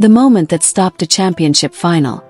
the moment that stopped a championship final,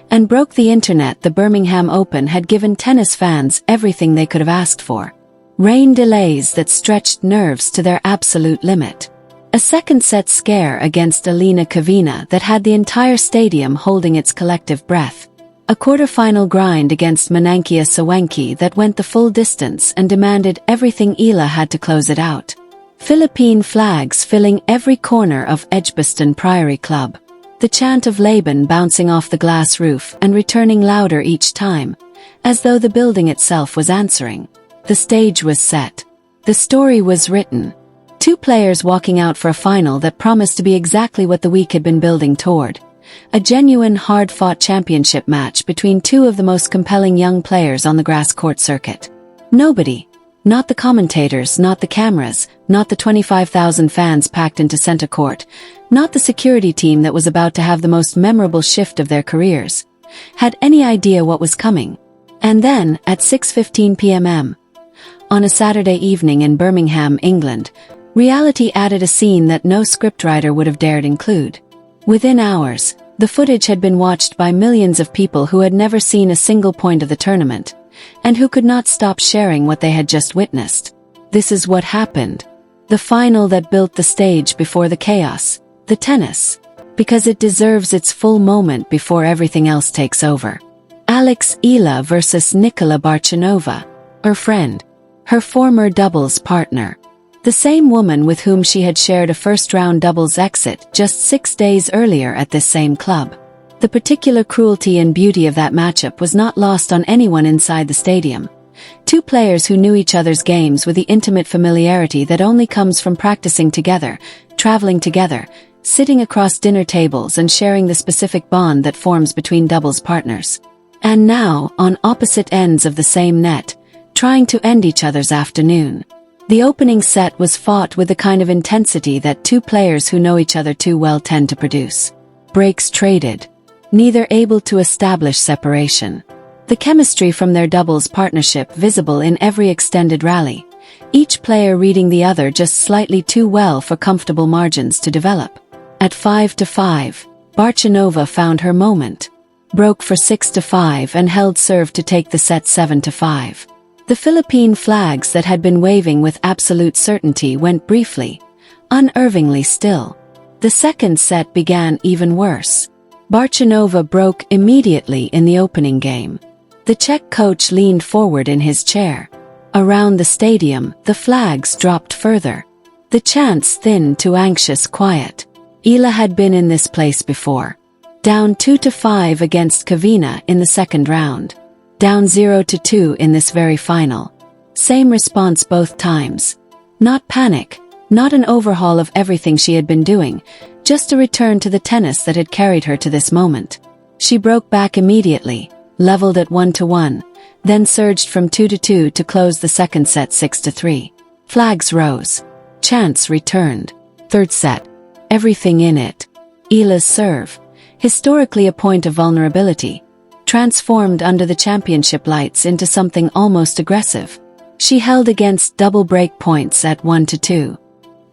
and broke the internet. The Birmingham Open had given tennis fans everything they could have asked for. Rain delays that stretched nerves to their absolute limit. A second-set scare against Elina Kavina that had the entire stadium holding its collective breath. A quarter-final grind against Manankia Sawenki that went the full distance and demanded everything. Ila had to close it out. Philippine flags filling every corner of Edgbaston Priory Club. The chant of Laban bouncing off the glass roof and returning louder each time, as though the building itself was answering. The stage was set. The story was written. Two players walking out for a final that promised to be exactly what the week had been building toward. A genuine hard-fought championship match between two of the most compelling young players on the grass court circuit. Nobody, not the commentators, not the cameras, not the 25,000 fans packed into center court, not the security team that was about to have the most memorable shift of their careers, had any idea what was coming. And then, at 6:15 p.m. on a Saturday evening in Birmingham, England, reality added a scene that no scriptwriter would have dared include. Within hours, the footage had been watched by millions of people who had never seen a single point of the tournament, and who could not stop sharing what they had just witnessed. This is what happened. The final that built the stage before the chaos, the tennis, because it deserves its full moment before everything else takes over. Alex Ila versus Nikola Barčanová, her friend, her former doubles partner. The same woman with whom she had shared a first-round doubles exit just 6 days earlier at this same club. The particular cruelty and beauty of that matchup was not lost on anyone inside the stadium. Two players who knew each other's games with the intimate familiarity that only comes from practicing together, traveling together, sitting across dinner tables and sharing the specific bond that forms between doubles partners. And now, on opposite ends of the same net, trying to end each other's afternoon. The opening set was fought with the kind of intensity that two players who know each other too well tend to produce. Breaks traded. Neither able to establish separation. The chemistry from their doubles partnership visible in every extended rally. Each player reading the other just slightly too well for comfortable margins to develop. At 5-5, Barčanová found her moment. Broke for 6-5 and held serve to take the set 7-5. The Philippine flags that had been waving with absolute certainty went briefly, unnervingly still. The second set began even worse. Barčanová broke immediately in the opening game. The Czech coach leaned forward in his chair. Around the stadium, the flags dropped further. The chants thinned to anxious quiet. Ila had been in this place before. Down 2-5 against Kavina in the second round. Down 0-2 in this very final. Same response both times. Not panic, not an overhaul of everything she had been doing, just a return to the tennis that had carried her to this moment. She broke back immediately, leveled at 1-1, then surged from 2-2 to close the second set 6-3. Flags rose. Chants returned. Third set. Everything in it. Ila's serve, historically a point of vulnerability, transformed under the championship lights into something almost aggressive. She held against double break points at 1-2.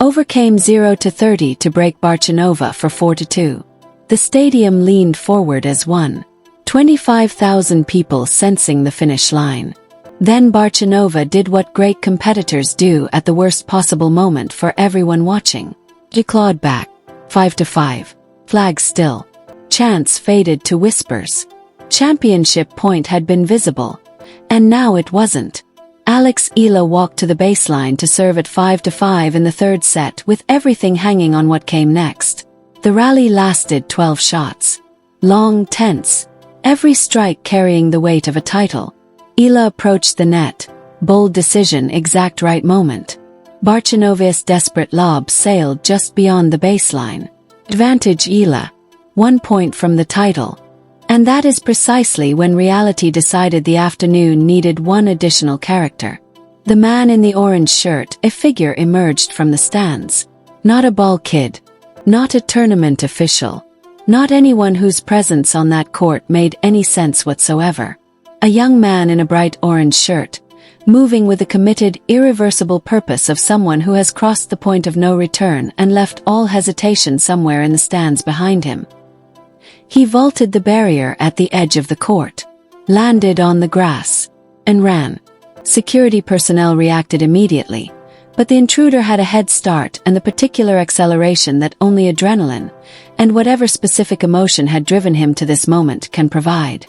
Overcame 0-30 to break Barčanová for 4-2. The stadium leaned forward as one. 25,000 people sensing the finish line. Then Barčanová did what great competitors do at the worst possible moment for everyone watching. She clawed back. 5-5. Flags still. Chants faded to whispers. Championship point had been visible. And now it wasn't. Alex Ila walked to the baseline to serve at 5-5 in the third set with everything hanging on what came next. The rally lasted 12 shots. Long, tense. Every strike carrying the weight of a title. Ila approached the net. Bold decision, exact right moment. Barčanová's desperate lob sailed just beyond the baseline. Advantage Ila. 1 point from the title. And that is precisely when reality decided the afternoon needed one additional character. The man in the orange shirt, a figure emerged from the stands. Not a ball kid. Not a tournament official. Not anyone whose presence on that court made any sense whatsoever. A young man in a bright orange shirt, moving with the committed, irreversible purpose of someone who has crossed the point of no return and left all hesitation somewhere in the stands behind him. He vaulted the barrier at the edge of the court, landed on the grass, and ran. Security personnel reacted immediately, but the intruder had a head start and the particular acceleration that only adrenaline, and whatever specific emotion had driven him to this moment, can provide.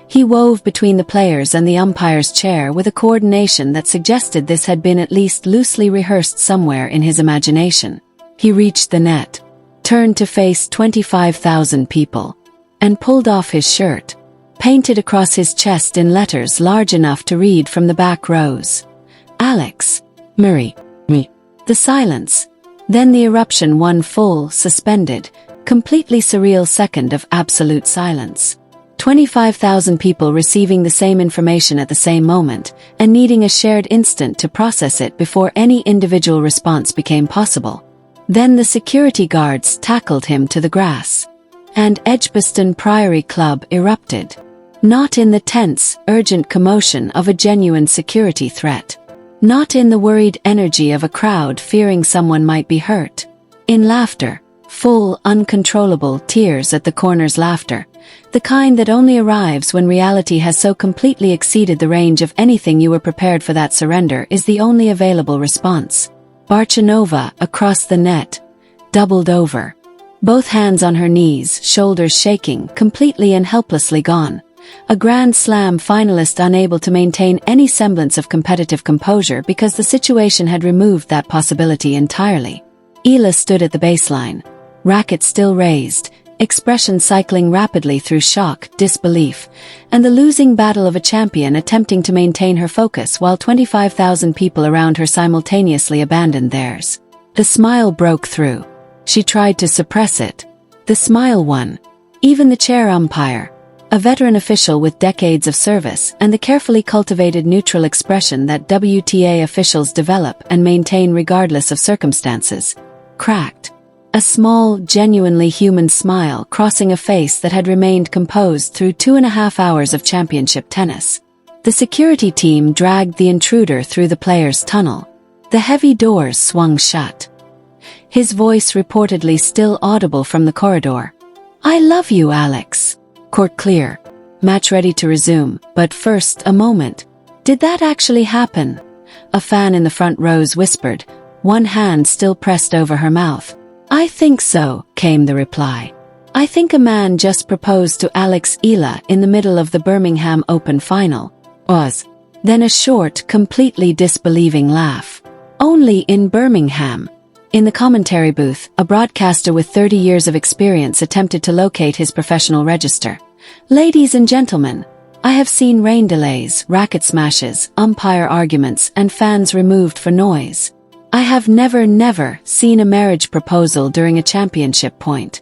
He wove between the players and the umpire's chair with a coordination that suggested this had been at least loosely rehearsed somewhere in his imagination. He reached the net, turned to face 25,000 people, and pulled off his shirt, painted across his chest in letters large enough to read from the back rows. Alex Murray. Me. The silence, then the eruption, one full, suspended, completely surreal second of absolute silence. 25,000 people receiving the same information at the same moment, and needing a shared instant to process it before any individual response became possible. Then the security guards tackled him to the grass, and Edgbaston Priory Club erupted. Not in the tense, urgent commotion of a genuine security threat. Not in the worried energy of a crowd fearing someone might be hurt. In laughter, full, uncontrollable tears at the corner's laughter, the kind that only arrives when reality has so completely exceeded the range of anything you were prepared for. That surrender is the only available response. Barchanova, across the net, doubled over. Both hands on her knees, shoulders shaking, completely and helplessly gone. A Grand Slam finalist unable to maintain any semblance of competitive composure because the situation had removed that possibility entirely. Ela stood at the baseline, racket still raised, expression cycling rapidly through shock, disbelief, and the losing battle of a champion attempting to maintain her focus while 25,000 people around her simultaneously abandoned theirs. The smile broke through. She tried to suppress it. The smile won. Even the chair umpire, a veteran official with decades of service and the carefully cultivated neutral expression that WTA officials develop and maintain regardless of circumstances, cracked. A small, genuinely human smile crossing a face that had remained composed through 2.5 hours of championship tennis. The security team dragged the intruder through the players' tunnel. The heavy doors swung shut. His voice reportedly still audible from the corridor. "I love you, Alex." Court clear. Match ready to resume, but first, a moment. Did that actually happen? A fan in the front rows whispered, one hand still pressed over her mouth. "I think so," came the reply. "I think a man just proposed to Alex Ela in the middle of the Birmingham Open final." Was. Then a short, completely disbelieving laugh. "Only in Birmingham." In the commentary booth, a broadcaster with 30 years of experience attempted to locate his professional register. "Ladies and gentlemen, I have seen rain delays, racket smashes, umpire arguments, and fans removed for noise. I have never seen a marriage proposal during a championship point."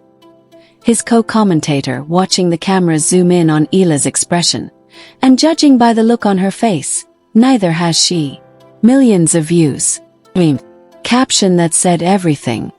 His co-commentator, watching the cameras zoom in on Ela's expression, and judging by the look on her face, "Neither has she." Millions of views. Caption that said everything.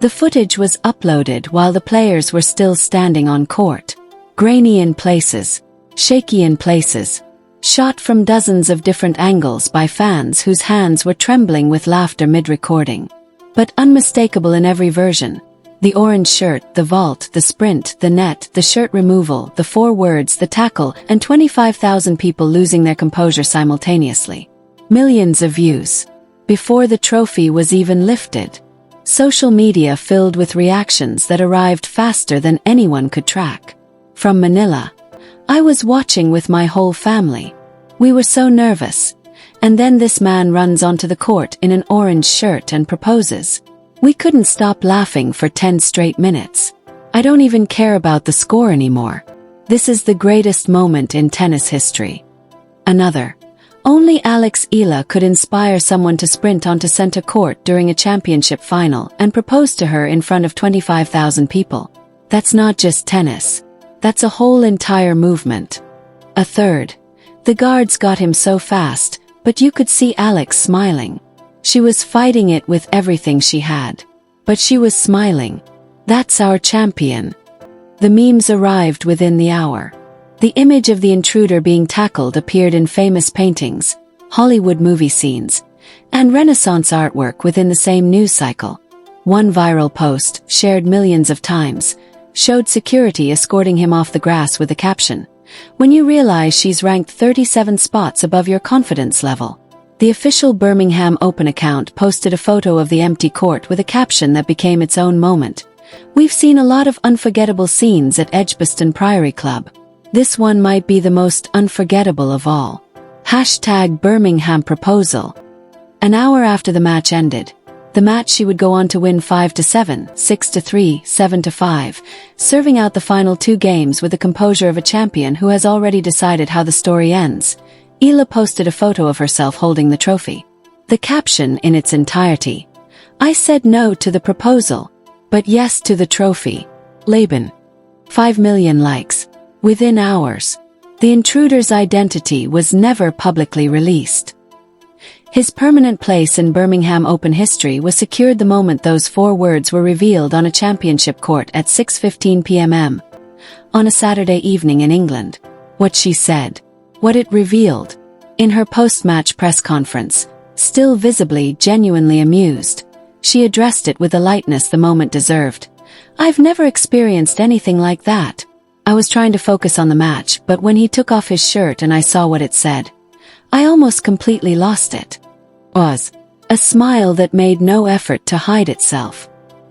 The footage was uploaded while the players were still standing on court. Grainy in places, shaky in places, shot from dozens of different angles by fans whose hands were trembling with laughter mid-recording. But unmistakable in every version. The orange shirt, the vault, the sprint, the net, the shirt removal, the 4 words, the tackle, and 25,000 people losing their composure simultaneously. Millions of views. Before the trophy was even lifted. Social media filled with reactions that arrived faster than anyone could track. From Manila, "I was watching with my whole family. We were so nervous. And then this man runs onto the court in an orange shirt and proposes. We couldn't stop laughing for 10 straight minutes. I don't even care about the score anymore. This is the greatest moment in tennis history." Another. "Only Alex Ela could inspire someone to sprint onto center court during a championship final and propose to her in front of 25,000 people. That's not just tennis. That's a whole entire movement." A third. "The guards got him so fast, but you could see Alex smiling. She was fighting it with everything she had. But she was smiling. That's our champion." The memes arrived within the hour. The image of the intruder being tackled appeared in famous paintings, Hollywood movie scenes, and Renaissance artwork within the same news cycle. One viral post, shared millions of times, showed security escorting him off the grass with the caption, "When you realize she's ranked 37 spots above your confidence level." The official Birmingham Open account posted a photo of the empty court with a caption that became its own moment. "We've seen a lot of unforgettable scenes at Edgbaston Priory Club. This one might be the most unforgettable of all. Hashtag Birmingham proposal." An hour after the match ended, the match she would go on to win 5-7, 6-3, 7-5, serving out the final 2 games with the composure of a champion who has already decided how the story ends. Ela posted a photo of herself holding the trophy. The caption in its entirety, "I said no to the proposal, but yes to the trophy. Laban." 5 million likes. Within hours, the intruder's identity was never publicly released. His permanent place in Birmingham Open history was secured the moment those 4 words were revealed on a championship court at 6:15 p.m. on a Saturday evening in England. What she said, what it revealed. In her post-match press conference, still visibly genuinely amused, she addressed it with the lightness the moment deserved. "I've never experienced anything like that. I was trying to focus on the match, but when he took off his shirt and I saw what it said, I almost completely lost it." Was a smile that made no effort to hide itself.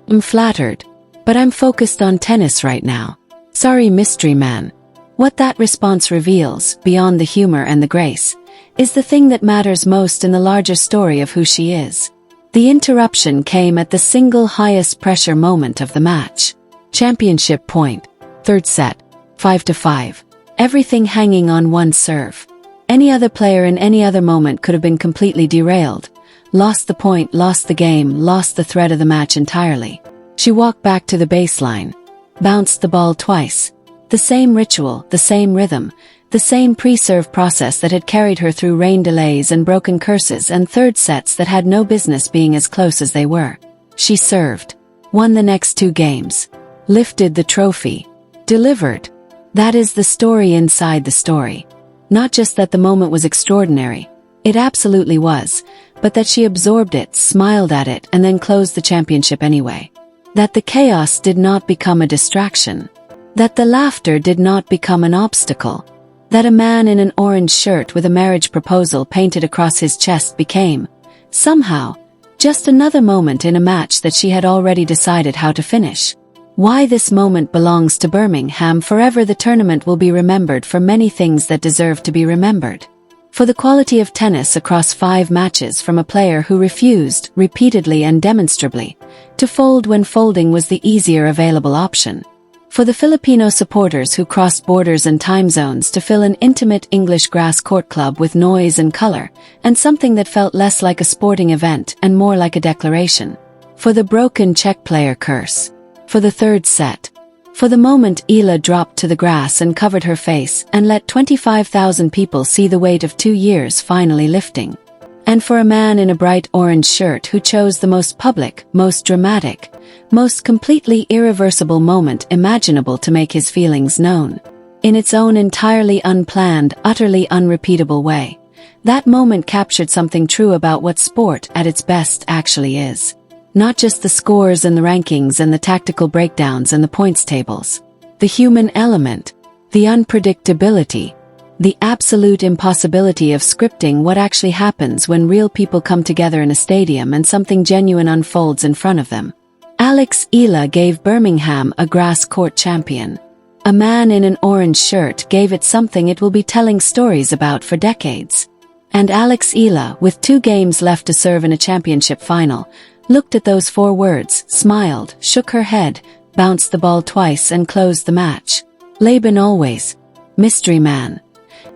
"I'm flattered, but I'm focused on tennis right now. Sorry, mystery man." What that response reveals, beyond the humor and the grace, is the thing that matters most in the larger story of who she is. The interruption came at the single highest pressure moment of the match. Championship point. 3rd set. 5-5. Everything hanging on one serve. Any other player in any other moment could have been completely derailed. Lost the point, lost the game, lost the thread of the match entirely. She walked back to the baseline. Bounced the ball twice. The same ritual, the same rhythm, the same pre-serve process that had carried her through rain delays and broken curses and 3rd sets that had no business being as close as they were. She served. Won the next 2 games. Lifted the trophy. Delivered. That is the story inside the story. Not just that the moment was extraordinary. It absolutely was. But that she absorbed it, smiled at it, and then closed the championship anyway. That the chaos did not become a distraction. That the laughter did not become an obstacle. That a man in an orange shirt with a marriage proposal painted across his chest became, somehow, just another moment in a match that she had already decided how to finish. Why this moment belongs to Birmingham forever. The tournament will be remembered for many things that deserve to be remembered. For the quality of tennis across 5 matches from a player who refused, repeatedly and demonstrably, to fold when folding was the easier available option. For the Filipino supporters who crossed borders and time zones to fill an intimate English grass court club with noise and color, and something that felt less like a sporting event and more like a declaration. For the broken Czech player curse. For the 3rd set. For the moment Ela dropped to the grass and covered her face and let 25,000 people see the weight of 2 years finally lifting. And for a man in a bright orange shirt who chose the most public, most dramatic, most completely irreversible moment imaginable to make his feelings known. In its own entirely unplanned, utterly unrepeatable way. That moment captured something true about what sport at its best actually is. Not just the scores and the rankings and the tactical breakdowns and the points tables. The human element. The unpredictability. The absolute impossibility of scripting what actually happens when real people come together in a stadium and something genuine unfolds in front of them. Alex Ela gave Birmingham a grass court champion. A man in an orange shirt gave it something it will be telling stories about for decades. And Alex Ela, with 2 games left to serve in a championship final, looked at those 4 words, smiled, shook her head, bounced the ball twice and closed the match. Laban always. Mystery man.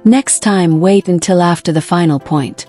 Next time wait until after the final point.